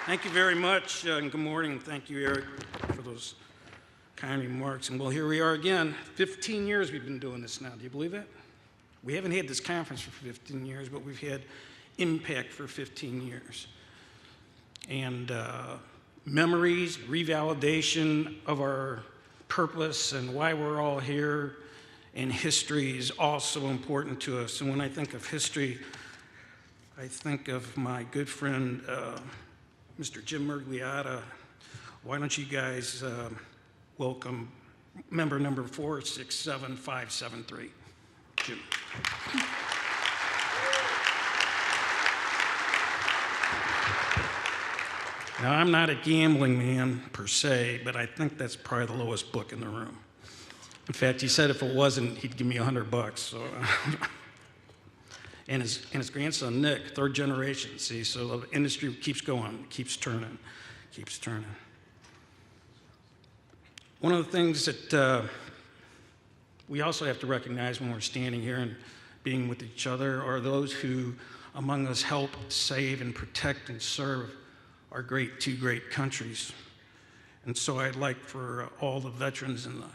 Thank you very much, and good morning, and thank you, Eric, for those kind remarks. And well, here we are again. 15 years we've been doing this now. Do you believe that? We haven't had this conference for 15 years, but we've had impact for 15 years. And memories, revalidation of our purpose and why we're all here, and history is also important to us. And when I think of history, I think of my good friend, Mr. Jim Murgliata. Why don't you guys welcome member number 467573, Jim. Now, I'm not a gambling man per se, but I think that's probably the lowest book in the room. In fact, he said if it wasn't, he'd give me $100. So, and his grandson Nick, third generation. See, so the industry keeps going, keeps turning, keeps turning. One of the things that we also have to recognize when we're standing here and being with each other are those who among us help save and protect and serve our two great countries. And so I'd like for all the veterans in the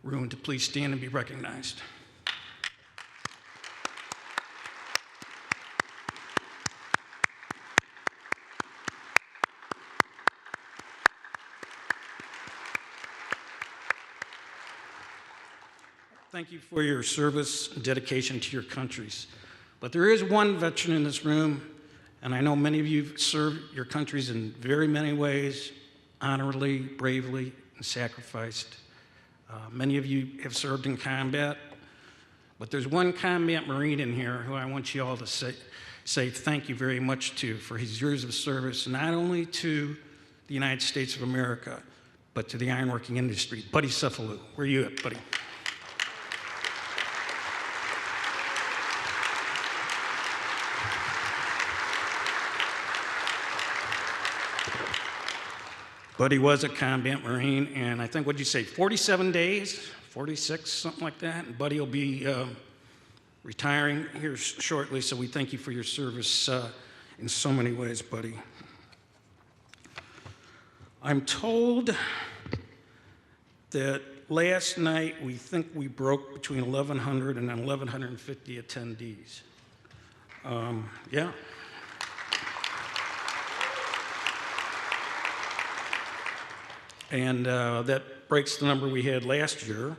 room to please stand and be recognized. Thank you for your service and dedication to your countries. But there is one veteran in this room, and I know many of you served your countries in very many ways, honorably, bravely, and sacrificed. Many of you have served in combat, but there's one combat Marine in here who I want you all to say thank you very much to for his years of service, not only to the United States of America, but to the ironworking industry. Buddy Cefalu, where are you at, buddy? Buddy was a combat Marine, and I think, what'd you say, 47 days, 46, something like that? And Buddy will be retiring here shortly, so we thank you for your service in so many ways, Buddy. I'm told that last night we think we broke between 1,100 and 1,150 attendees. Yeah. And that breaks the number we had last year.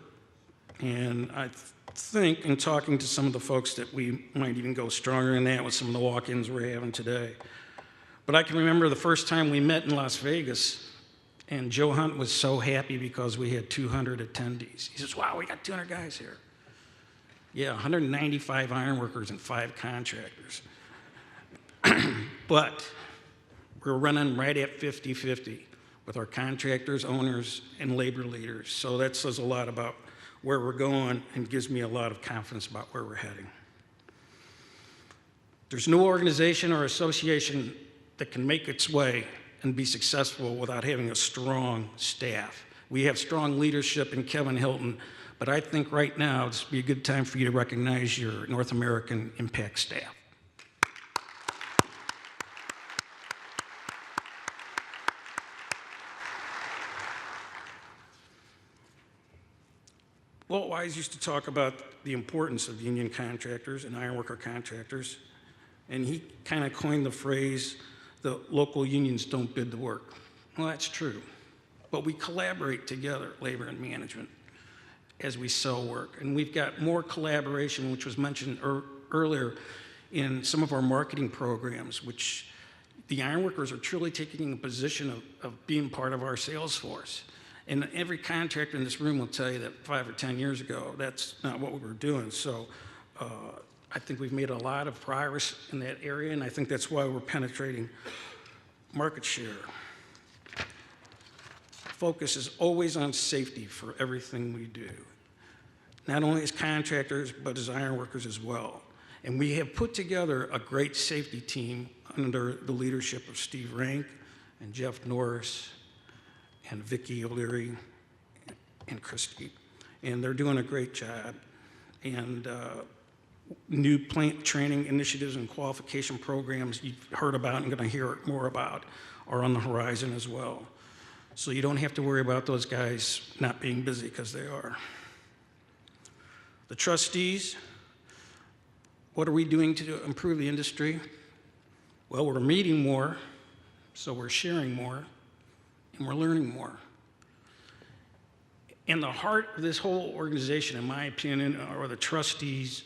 And I think, in talking to some of the folks, that we might even go stronger than that with some of the walk-ins we're having today. But I can remember the first time we met in Las Vegas, and Joe Hunt was so happy because we had 200 attendees. He says, wow, we got 200 guys here. Yeah, 195 ironworkers and 5 contractors. But we're running right at 50-50. With our contractors, owners, and labor leaders. So that says a lot about where we're going and gives me a lot of confidence about where we're heading. There's no organization or association that can make its way and be successful without having a strong staff. We have strong leadership in Kevin Hilton, but I think right now this would be a good time for you to recognize your North American Impact staff. Walt Wise used to talk about the importance of union contractors and ironworker contractors, and he kind of coined the phrase, the local unions don't bid the work. Well, that's true, but we collaborate together, labor and management, as we sell work. And we've got more collaboration, which was mentioned earlier in some of our marketing programs, which the ironworkers are truly taking a position of being part of our sales force. And every contractor in this room will tell you that 5 or 10 years ago, that's not what we were doing. So I think we've made a lot of progress in that area, and I think that's why we're penetrating market share. Focus is always on safety for everything we do, not only as contractors, but as ironworkers as well. And we have put together a great safety team under the leadership of Steve Rank and Jeff Norris and Vicki O'Leary and Christy. And they're doing a great job. And new plant training initiatives and qualification programs you've heard about and going to hear more about are on the horizon as well. So you don't have to worry about those guys not being busy, because they are. The trustees, what are we doing to improve the industry? Well, we're meeting more, so we're sharing more, and we're learning more. And the heart of this whole organization, in my opinion, are the trustees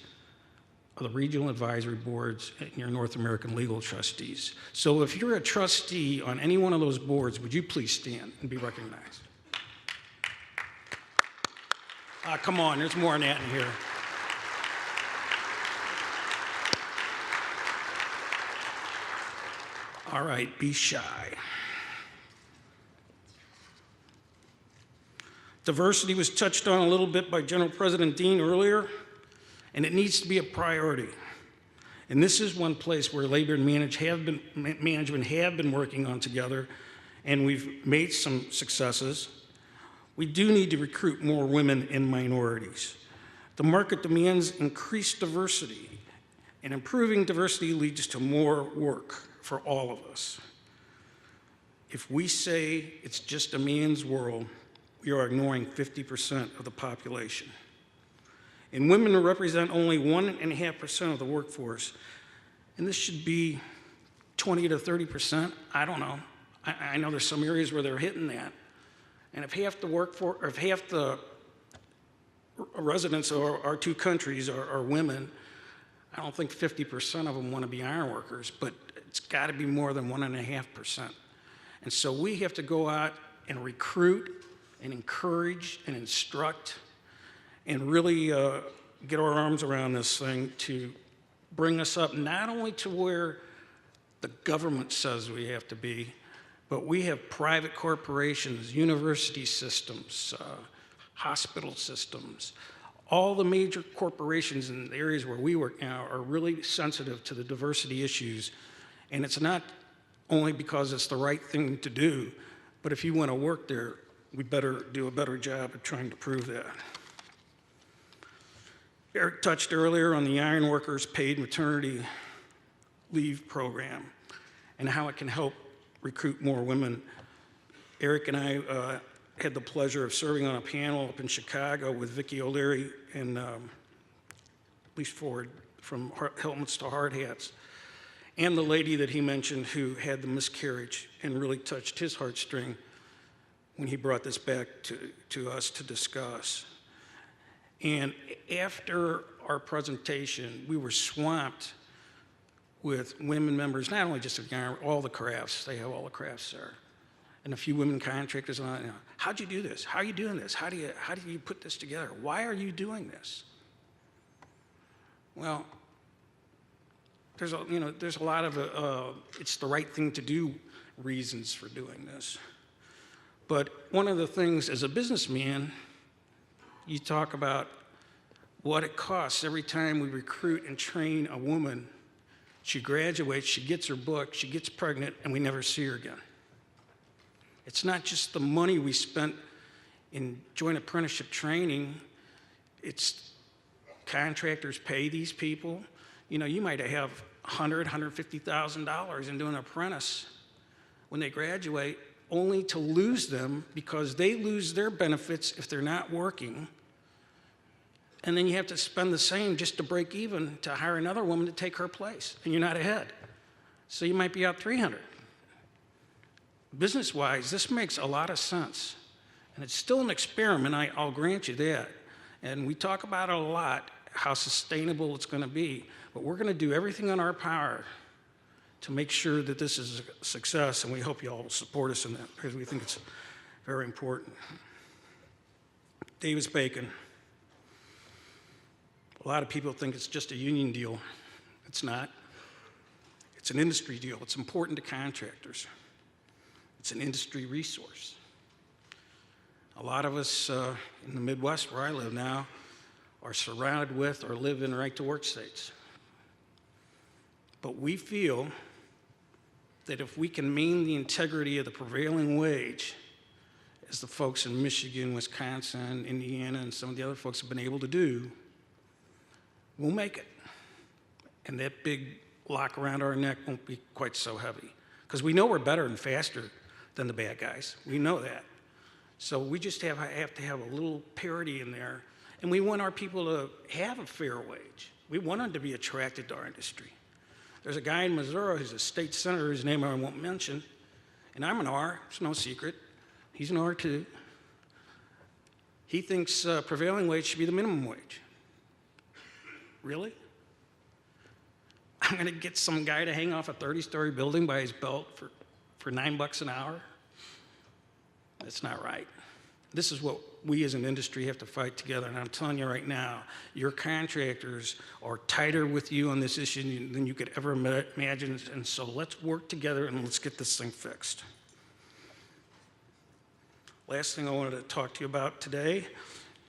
of the regional advisory boards and your North American legal trustees. So if you're a trustee on any one of those boards, would you please stand and be recognized? Come on, there's more than that in here. All right, be shy. Diversity was touched on a little bit by General President Dean earlier, and it needs to be a priority. And this is one place where labor and management have been working on together, and we've made some successes. We do need to recruit more women and minorities. The market demands increased diversity, and improving diversity leads to more work for all of us. If we say it's just a man's world, we are ignoring 50% of the population. And women represent only 1.5% of the workforce, and this should be 20 to 30%. I don't know. I know there's some areas where they're hitting that. And if half the residents of our two countries are women, I don't think 50% of them want to be iron workers, but it's got to be more than 1.5%. And so we have to go out and recruit and encourage and instruct and really get our arms around this thing to bring us up not only to where the government says we have to be, but we have private corporations, university systems, hospital systems. All the major corporations in the areas where we work now are really sensitive to the diversity issues. And it's not only because it's the right thing to do, but if you want to work there, we better do a better job of trying to prove that. Eric touched earlier on the Iron Workers Paid Maternity Leave Program and how it can help recruit more women. Eric and I had the pleasure of serving on a panel up in Chicago with Vicki O'Leary and Lisa Ford from Helmets to Hard Hats, and the lady that he mentioned who had the miscarriage and really touched his heartstring when he brought this back to us to discuss. And after our presentation, we were swamped with women members, not only just of all the crafts, they have all the crafts there, and a few women contractors. And how'd you do this? How are you doing this? How do you put this together? Why are you doing this? Well, there's a lot of it's the right thing to do reasons for doing this. But one of the things as a businessman, you talk about what it costs every time we recruit and train a woman. She graduates, she gets her book, she gets pregnant, and we never see her again. It's not just the money we spent in joint apprenticeship training, it's contractors pay these people. You might have $100,000, $150,000 into an apprentice when they graduate, only to lose them because they lose their benefits if they're not working. And then you have to spend the same just to break even to hire another woman to take her place, and you're not ahead. So you might be out $300,000. Business-wise, this makes a lot of sense. And it's still an experiment, I'll grant you that. And we talk about it a lot, how sustainable it's going to be. But we're going to do everything in our power to make sure that this is a success, and we hope you all will support us in that because we think it's very important. Davis-Bacon. A lot of people think it's just a union deal. It's not. It's an industry deal. It's important to contractors. It's an industry resource. A lot of us in the Midwest, where I live now, are surrounded with or live in right-to-work states. But we feel that if we can maintain the integrity of the prevailing wage, as the folks in Michigan, Wisconsin, Indiana, and some of the other folks have been able to do, we'll make it. And that big lock around our neck won't be quite so heavy. Because we know we're better and faster than the bad guys. We know that. So we just have to have a little parity in there. And we want our people to have a fair wage. We want them to be attracted to our industry. There's a guy in Missouri who's a state senator, whose name I won't mention, and I'm an R, it's no secret. He's an R too. He thinks prevailing wage should be the minimum wage. Really? I'm gonna get some guy to hang off a 30-story building by his belt for $9 an hour? That's not right. This is what we as an industry have to fight together. And I'm telling you right now, your contractors are tighter with you on this issue than you could ever imagine. And so let's work together and let's get this thing fixed. Last thing I wanted to talk to you about today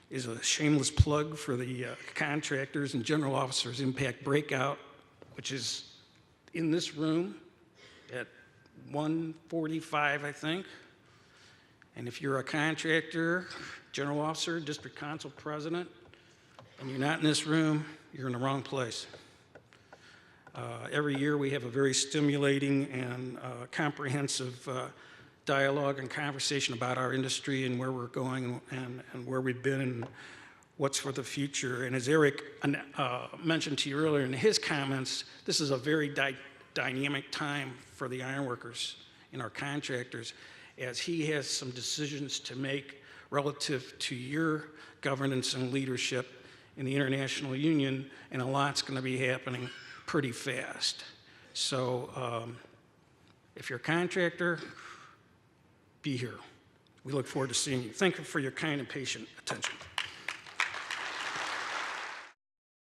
is a shameless plug for the Contractors and General Officers Impact Breakout, which is in this room at 1:45, I think. And if you're a contractor, general officer, district council president, and you're not in this room, you're in the wrong place. Every year we have a very stimulating and comprehensive dialogue and conversation about our industry and where we're going and where we've been and what's for the future. And as Eric mentioned to you earlier in his comments, this is a very dynamic time for the ironworkers and our contractors, as he has some decisions to make relative to your governance and leadership in the International Union, and a lot's going to be happening pretty fast. So if you're a contractor, be here. We look forward to seeing you. Thank you for your kind and patient attention.